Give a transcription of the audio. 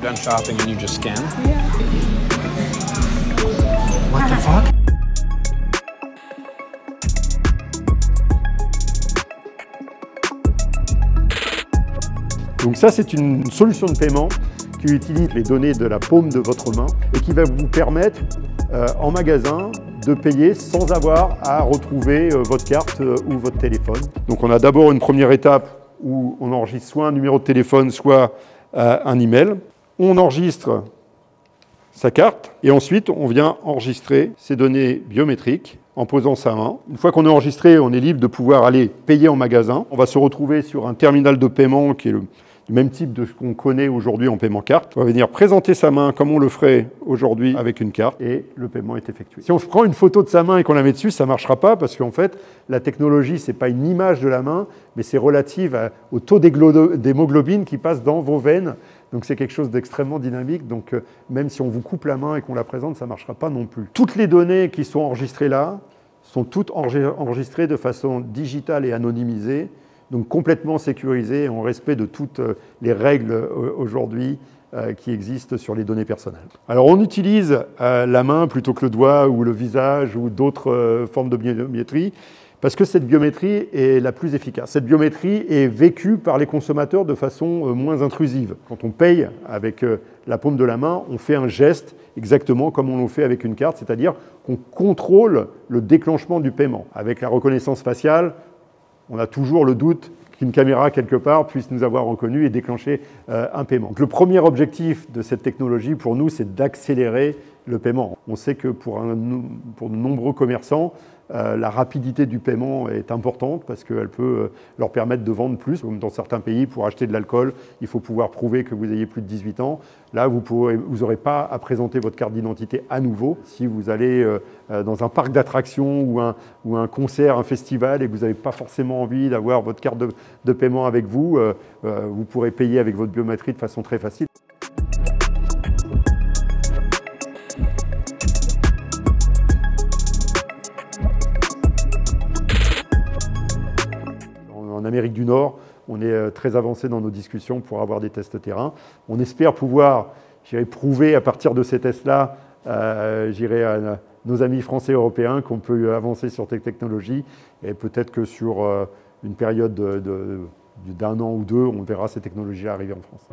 done shopping and you just scan? Yeah. What the fuck? Donc ça, c'est une solution de paiement qui utilise les données de la paume de votre main et qui va vous permettre, en magasin, de payer sans avoir à retrouver votre carte ou votre téléphone. Donc on a d'abord une première étape où on enregistre soit un numéro de téléphone, soit un email. On enregistre sa carte et ensuite on vient enregistrer ses données biométriques en posant sa main. Une fois qu'on est enregistré, on est libre de pouvoir aller payer en magasin. On va se retrouver sur un terminal de paiement qui est du même type de ce qu'on connaît aujourd'hui en paiement carte. On va venir présenter sa main comme on le ferait aujourd'hui avec une carte et le paiement est effectué. Si on prend une photo de sa main et qu'on la met dessus, ça ne marchera pas parce qu'en fait, la technologie, ce n'est pas une image de la main, mais c'est relative au taux d'hémoglobine qui passe dans vos veines. Donc c'est quelque chose d'extrêmement dynamique. Donc même si on vous coupe la main et qu'on la présente, ça ne marchera pas non plus. Toutes les données qui sont enregistrées là sont toutes enregistrées de façon digitale et anonymisée, donc complètement sécurisé en respect de toutes les règles aujourd'hui qui existent sur les données personnelles. Alors on utilise la main plutôt que le doigt ou le visage ou d'autres formes de biométrie parce que cette biométrie est la plus efficace. Cette biométrie est vécue par les consommateurs de façon moins intrusive. Quand on paye avec la paume de la main, on fait un geste exactement comme on le fait avec une carte, c'est-à-dire qu'on contrôle le déclenchement du paiement. Avec la reconnaissance faciale, on a toujours le doute qu'une caméra quelque part puisse nous avoir reconnus et déclencher un paiement. Donc, le premier objectif de cette technologie pour nous, c'est d'accélérer le paiement. On sait que pour de nombreux commerçants, la rapidité du paiement est importante parce qu'elle peut leur permettre de vendre plus. Comme dans certains pays, pour acheter de l'alcool, il faut pouvoir prouver que vous ayez plus de 18 ans. Là, vous n'aurez pas à présenter votre carte d'identité à nouveau. Si vous allez dans un parc d'attractions ou un concert, un festival, et que vous n'avez pas forcément envie d'avoir votre carte de paiement avec vous, vous pourrez payer avec votre biométrie de façon très facile. En Amérique du Nord, on est très avancé dans nos discussions pour avoir des tests terrain. On espère pouvoir prouver à partir de ces tests-là à nos amis français et européens qu'on peut avancer sur ces technologies et peut-être que sur une période d'1 an ou 2, on verra ces technologies arriver en France.